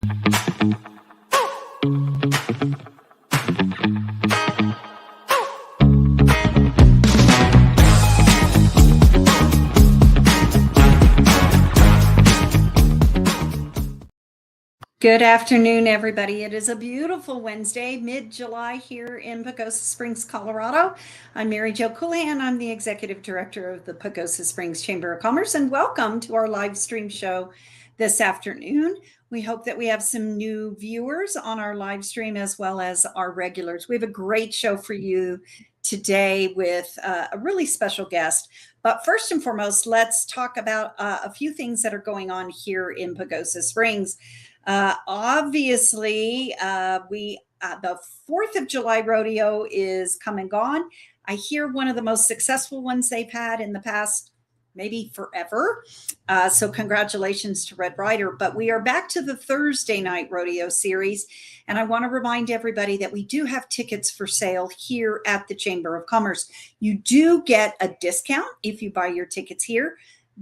Good afternoon, everybody. It is a beautiful Wednesday, mid-July here in Pagosa Springs, Colorado. I'm Mary Jo Coulihan. I'm the Executive Director of the Pagosa Springs Chamber of Commerce, and welcome to our live stream show this afternoon. We hope that we have some new viewers on our live stream as well as our regulars. We have a great show for you today with a really special guest. But first and foremost, let's talk about a few things that are going on here in Pagosa Springs. Obviously, the 4th of July rodeo is come and gone. I hear one of the most successful ones they've had in the past, maybe forever. So congratulations to Red Ryder. But we are back to the Thursday night rodeo series. And I want to remind everybody that we do have tickets for sale here at the Chamber of Commerce. You do get a discount if you buy your tickets here,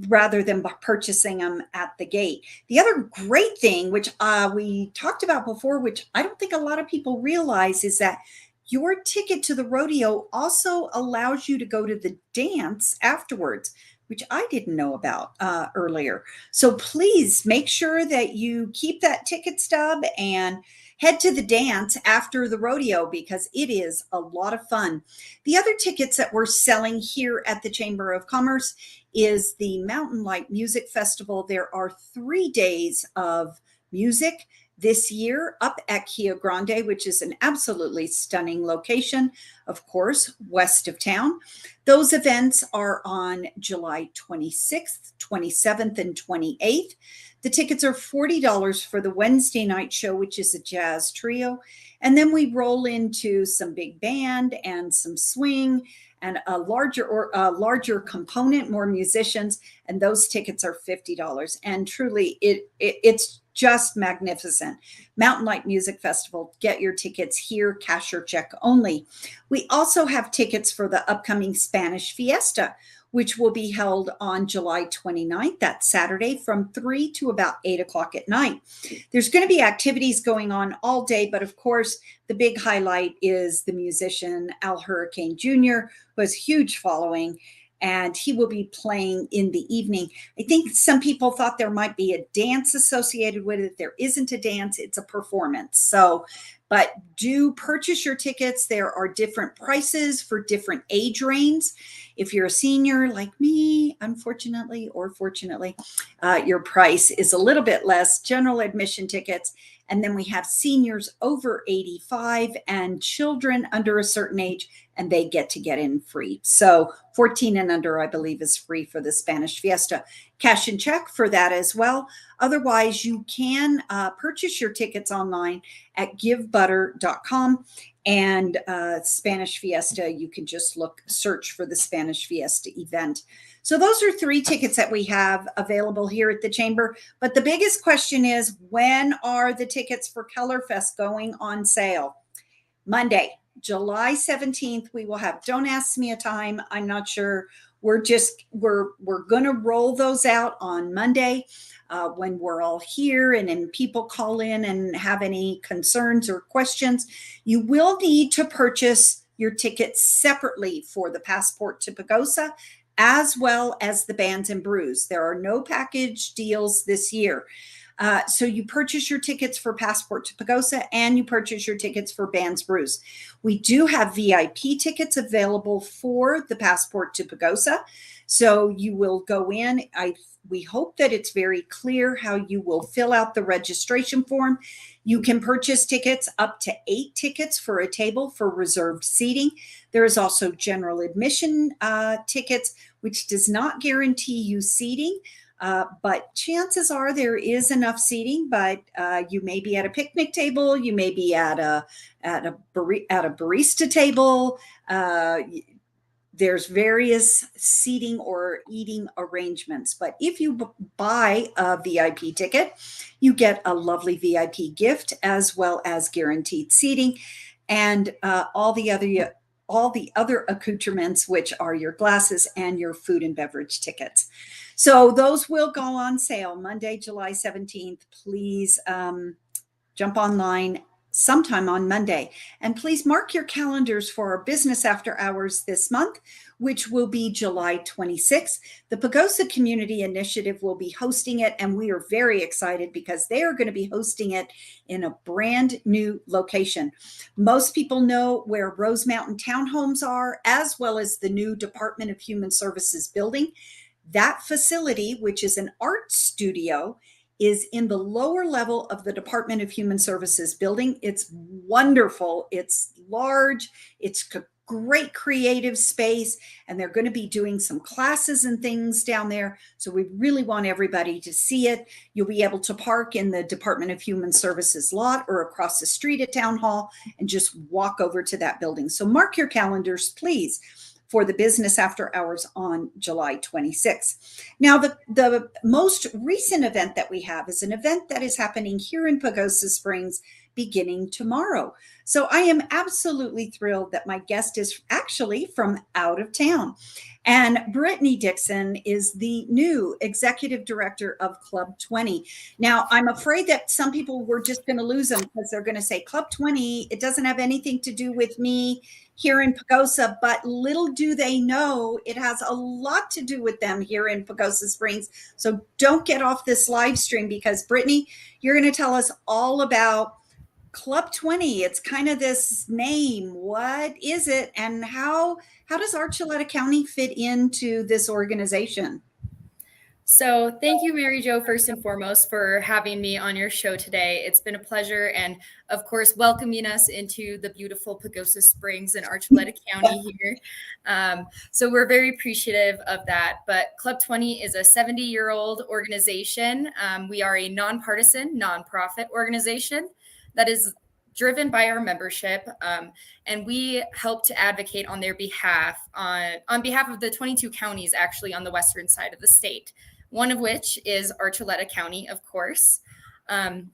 rather than purchasing them at the gate. The other great thing, which we talked about before, which I don't think a lot of people realize, is that your ticket to the rodeo also allows you to go to the dance afterwards, which I didn't know about earlier. So please make sure that you keep that ticket stub and head to the dance after the rodeo because it is a lot of fun. The other tickets that we're selling here at the Chamber of Commerce is the Mountain Light Music Festival. There are 3 days of music this year up at Kia Grande, which is an absolutely stunning location, of course, west of town. Those events are on July 26th, 27th, and 28th. The tickets are $40 for the Wednesday night show, which is a jazz trio. And then we roll into some big band and some swing and a larger component, more musicians, and those tickets are $50. And truly, it's just magnificent. Mountain Light Music Festival, get your tickets here, cash or check only. We also have tickets for the upcoming Spanish Fiesta, which will be held on July 29th, that Saturday, from 3 to about 8 o'clock at night. There's going to be activities going on all day, but of course, the big highlight is the musician Al Hurricane Jr., who has a huge following, and he will be playing in the evening. I think some people thought there might be a dance associated with it. There isn't a dance, it's a performance. So, but do purchase your tickets. There are different prices for different age ranges. If you're a senior like me, unfortunately or fortunately, your price is a little bit less. General admission tickets. And then we have seniors over 85 and children under a certain age, and they get in free. So 14 and under, I believe, is free for the Spanish Fiesta. Cash and check for that as well. Otherwise, you can purchase your tickets online at givebutter.com. And Spanish Fiesta, you can just search for the Spanish Fiesta event. So those are 3 tickets that we have available here at the Chamber. But the biggest question is, when are the tickets for Colorfest going on sale? Monday, July 17th, we will have, don't ask me a time, I'm not sure. We're going to roll those out on Monday when we're all here, and then people call in and have any concerns or questions. You will need to purchase your tickets separately for the Passport to Pagosa, as well as the Bands and Brews. There are no package deals this year. So you purchase your tickets for Passport to Pagosa and you purchase your tickets for Bands Brews. We do have VIP tickets available for the Passport to Pagosa. So you will go in. We hope that it's very clear how you will fill out the registration form. You can purchase tickets, up to 8 tickets for a table for reserved seating. There is also general admission tickets, which does not guarantee you seating. But chances are there is enough seating, but you may be at a picnic table, you may be at a barista table. There's various seating or eating arrangements. But if you buy a VIP ticket, you get a lovely VIP gift as well as guaranteed seating and all the other accoutrements, which are your glasses and your food and beverage tickets. So those will go on sale Monday, July 17th. Please jump online sometime on Monday. And please mark your calendars for our business after hours this month, which will be July 26th. The Pagosa Community Initiative will be hosting it, and we are very excited because they are going to be hosting it in a brand new location. Most people know where Rose Mountain Townhomes are, as well as the new Department of Human Services building. That facility, which is an art studio, is in the lower level of the Department of Human Services building. It's wonderful. It's large. It's great creative space, and they're going to be doing some classes and things down there. So we really want everybody to see it. You'll be able to park in the Department of Human Services lot or across the street at Town Hall and just walk over to that building. So mark your calendars, please, for the business after hours on July 26th. Now, the most recent event that we have is an event that is happening here in Pagosa Springs beginning tomorrow. So I am absolutely thrilled that my guest is actually from out of town. And Brittany Dixon is the new executive director of Club 20. Now, I'm afraid that some people were just going to lose them because they're going to say Club 20, it doesn't have anything to do with me here in Pagosa, but little do they know it has a lot to do with them here in Pagosa Springs. So don't get off this live stream, because Brittany, you're going to tell us all about Club 20. It's kind of this name. What is it, and how does Archuleta County fit into this organization? So thank you, Mary Jo, first and foremost, for having me on your show today. It's been a pleasure, and of course, welcoming us into the beautiful Pagosa Springs and Archuleta County here. So we're very appreciative of that. But Club 20 is a 70-year-old organization. We are a nonpartisan, nonprofit organization that is driven by our membership, and we help to advocate on their behalf, on behalf of the 22 counties actually on the western side of the state, one of which is Archuleta County, of course. And,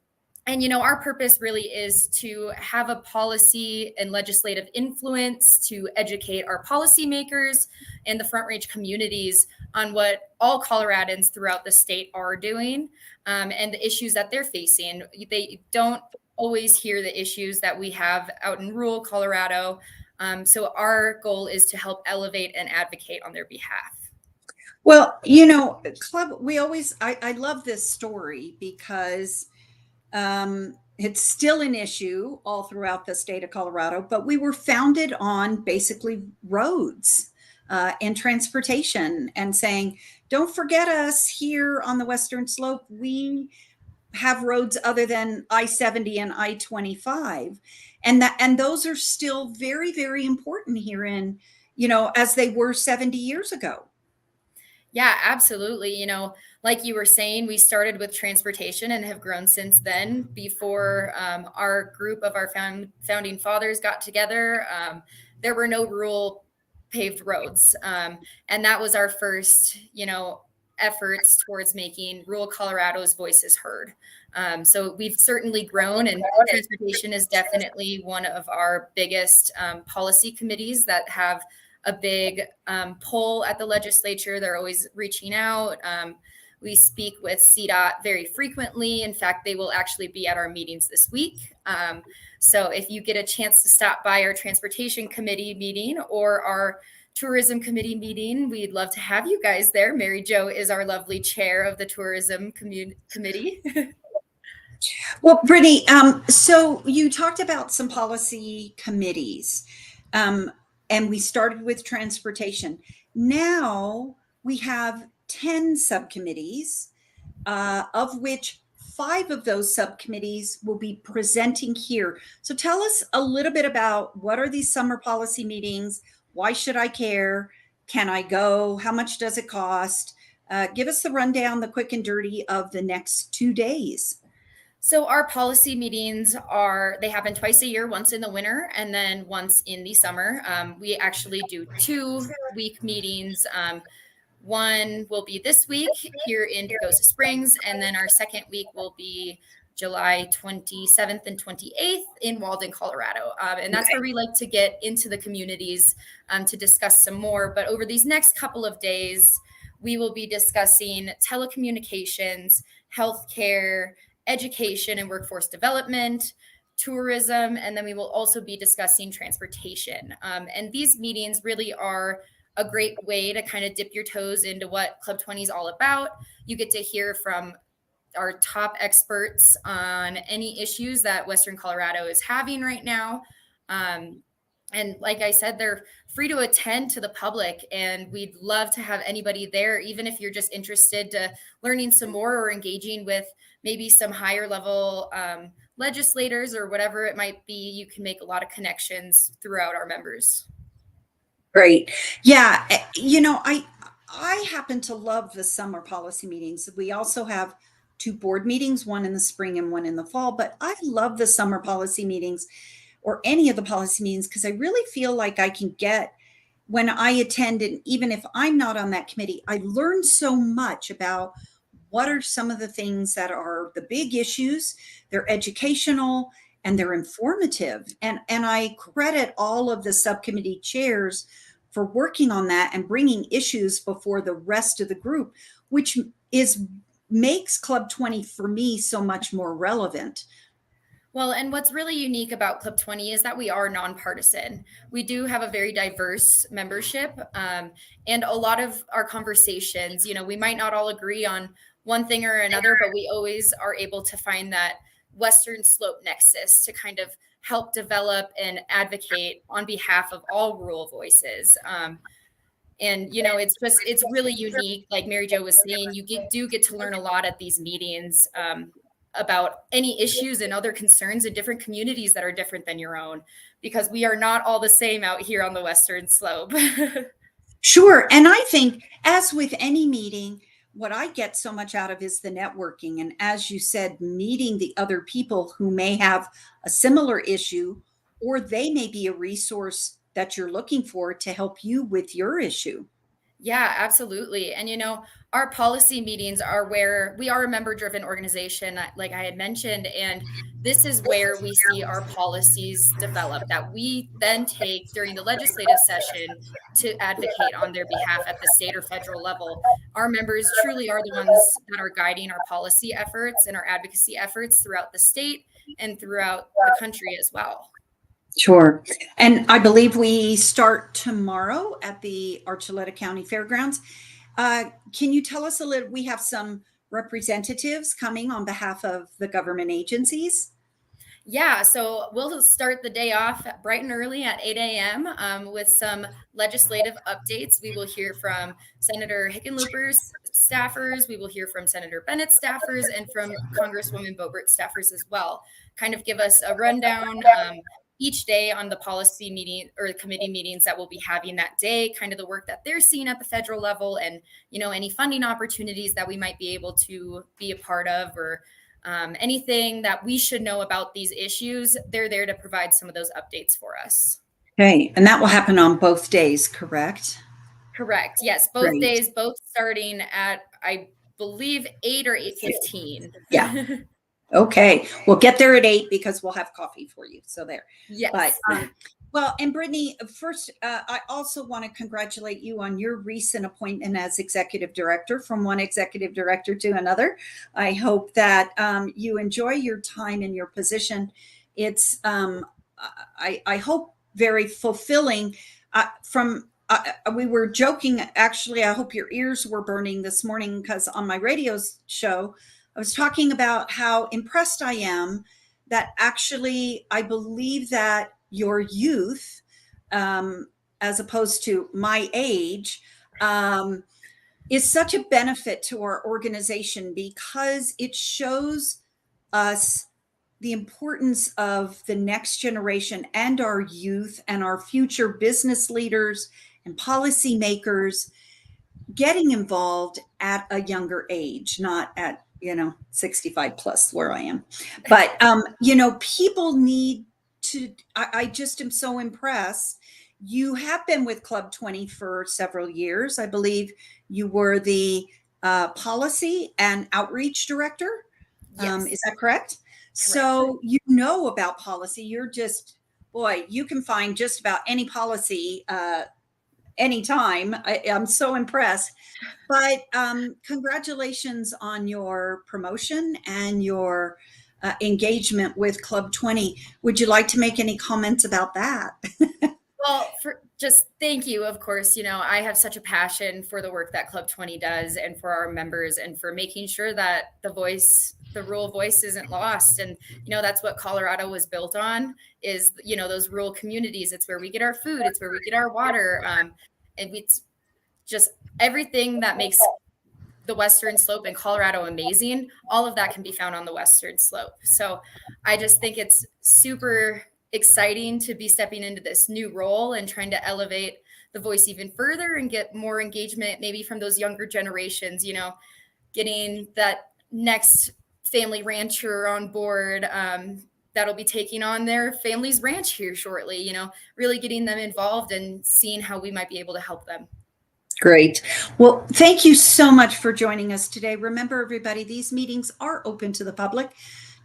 you know, our purpose really is to have a policy and legislative influence to educate our policymakers and the Front Range communities on what all Coloradans throughout the state are doing, and the issues that they're facing. They don't always hear the issues that we have out in rural Colorado. So our goal is to help elevate and advocate on their behalf. Well, you know, I love this story because it's still an issue all throughout the state of Colorado, but we were founded on basically roads and transportation, and saying, don't forget us here on the Western Slope. We have roads other than I-70 and I-25. And those are still very, very important here in, you know, as they were 70 years ago. Yeah, absolutely. You know, like you were saying, we started with transportation and have grown since then. Before our group of our founding fathers got together, there were no rural paved roads. And that was our first, you know, efforts towards making rural Colorado's voices heard. So we've certainly grown, and transportation is definitely one of our biggest policy committees that have a big pull at the legislature. They're always reaching out. We speak with CDOT very frequently. In fact, they will actually be at our meetings this week. So if you get a chance to stop by our transportation committee meeting or our tourism committee meeting, we'd love to have you guys there. Mary Jo is our lovely chair of the tourism committee. Well, Brittany, so you talked about some policy committees, and we started with transportation. Now we have 10 subcommittees, of which 5 of those subcommittees will be presenting here. So tell us a little bit about, what are these summer policy meetings? Why should I care? Can I go? How much does it cost? Give us the rundown, the quick and dirty of the next 2 days. So our policy meetings they happen twice a year, once in the winter and then once in the summer. We actually do 2-week meetings. One will be this week here in Pagosa Springs, and then our second week will be July 27th and 28th in Walden, Colorado. And that's where we like to get into the communities to discuss some more. But over these next couple of days, we will be discussing telecommunications, healthcare, education and workforce development, tourism, and then we will also be discussing transportation. And these meetings really are a great way to kind of dip your toes into what Club 20 is all about. You get to hear from our top experts on any issues that Western Colorado is having right now. And like I said, they're free to attend to the public, and we'd love to have anybody there, even if you're just interested to learning some more or engaging with maybe some higher level legislators or whatever it might be. You can make a lot of connections throughout our members. Great. Yeah. I happen to love the summer policy meetings. We also have 2 board meetings, one in the spring and one in the fall, but I love the summer policy meetings or any of the policy meetings because I really feel like I can get, when I attend, and even if I'm not on that committee, I learn so much about what are some of the things that are the big issues. They're educational and they're informative. And I credit all of the subcommittee chairs for working on that and bringing issues before the rest of the group, which makes Club 20 for me so much more relevant. Well, and what's really unique about Club 20 is that we are nonpartisan. We do have a very diverse membership, and a lot of our conversations, we might not all agree on one thing or another, but we always are able to find that Western Slope nexus to kind of help develop and advocate on behalf of all rural voices. And, it's really unique. Like Mary Jo was saying, you do get to learn a lot at these meetings about any issues and other concerns in different communities that are different than your own, because we are not all the same out here on the Western Slope. Sure. And I think, as with any meeting, what I get so much out of is the networking. And as you said, meeting the other people who may have a similar issue, or they may be a resource that you're looking for to help you with your issue. Yeah, absolutely. And, our policy meetings are where we are a member-driven organization, like I had mentioned, and this is where we see our policies develop that we then take during the legislative session to advocate on their behalf at the state or federal level. Our members truly are the ones that are guiding our policy efforts and our advocacy efforts throughout the state and throughout the country as well. Sure. And I believe we start tomorrow at the Archuleta County Fairgrounds. Can you tell us a little? We have some representatives coming on behalf of the government agencies. Yeah, so we'll start the day off bright and early at 8 a.m. With some legislative updates. We will hear from Senator Hickenlooper's staffers. We will hear from Senator Bennett's staffers and from Congresswoman Boebert's staffers as well. Kind of give us a rundown each day on the policy meeting or the committee meetings that we'll be having that day, kind of the work that they're seeing at the federal level, and any funding opportunities that we might be able to be a part of, or anything that we should know about these issues. They're there to provide some of those updates for us. Okay, and that will happen on both days, correct? Correct. Yes, both days, both starting at, I believe, 8 or 8:15. Yeah. Okay, we'll get there at 8 because we'll have coffee for you. So there. Yes. But well, and Brittany, first, I also want to congratulate you on your recent appointment as executive director, from one executive director to another. I hope that you enjoy your time in your position. It's, I hope, very fulfilling. We were joking, actually. I hope your ears were burning this morning, because on my radio show, I was talking about how impressed I am that actually I believe that your youth, as opposed to my age, is such a benefit to our organization, because it shows us the importance of the next generation and our youth and our future business leaders and policymakers getting involved at a younger age, not at 65 plus where I am. But, people need to, I just am so impressed. You have been with Club 20 for several years. I believe you were the policy and outreach director. Yes. Is that correct? So about policy. You're just, boy, you can find just about any policy anytime. I'm so impressed. But congratulations on your promotion and your engagement with Club 20. Would you like to make any comments about that? Well, for just thank you. Of course, I have such a passion for the work that Club 20 does and for our members and for making sure that the rural voice isn't lost. And, that's what Colorado was built on is, those rural communities. It's where we get our food. It's where we get our water. And it's just everything that makes the Western Slope in Colorado amazing. All of that can be found on the Western Slope. So I just think it's super exciting to be stepping into this new role and trying to elevate the voice even further and get more engagement, maybe from those younger generations, getting that next family rancher on board that'll be taking on their family's ranch here shortly, really getting them involved and seeing how we might be able to help them. Great. Well, thank you so much for joining us today. Remember, everybody, these meetings are open to the public.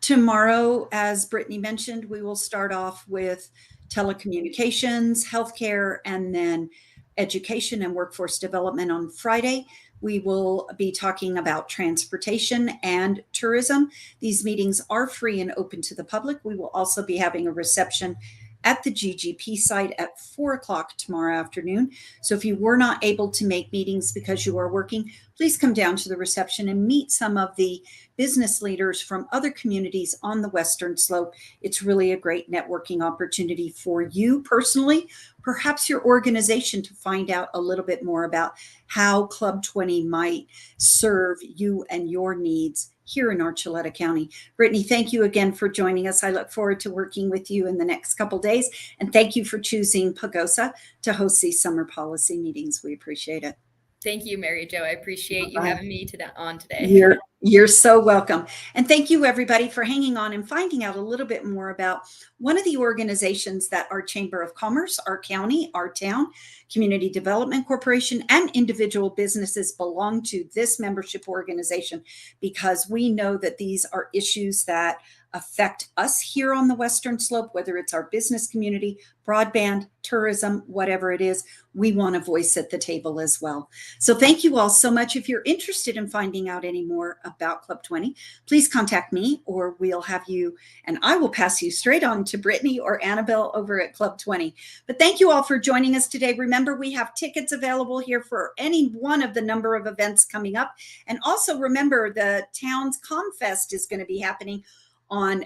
Tomorrow, as Brittany mentioned, we will start off with telecommunications, healthcare, and then education and workforce development on Friday. We will be talking about transportation and tourism. These meetings are free and open to the public. We will also be having a reception at the GGP site at 4:00 tomorrow afternoon. So if you were not able to make meetings because you are working, please come down to the reception and meet some of the business leaders from other communities on the Western Slope. It's really a great networking opportunity for you personally, perhaps your organization, to find out a little bit more about how Club 20 might serve you and your needs here in Archuleta County. Brittany, thank you again for joining us. I look forward to working with you in the next couple days. And thank you for choosing Pagosa to host these summer policy meetings. We appreciate it. Thank you, Mary Jo. I appreciate you having me on today. You're so welcome. And thank you, everybody, for hanging on and finding out a little bit more about one of the organizations that our Chamber of Commerce, our county, our town, Community Development Corporation, and individual businesses belong to this membership organization, because we know that these are issues that affect us here on the Western Slope, whether it's our business community, broadband, tourism, whatever it is. We want a voice at the table as well. So thank you all so much. If you're interested in finding out any more about Club 20, please contact me, or we'll have you, and I will pass you straight on to Brittany or Annabelle over at Club 20. But thank you all for joining us today. Remember, we have tickets available here for any one of the number of events coming up. And also remember, the town's ComFest is going to be happening on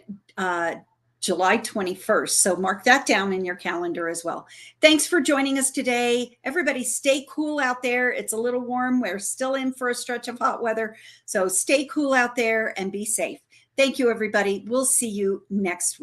July 21st. So mark that down in your calendar as well. Thanks for joining us today. Everybody stay cool out there. It's a little warm. We're still in for a stretch of hot weather. So stay cool out there and be safe. Thank you, everybody. We'll see you next week.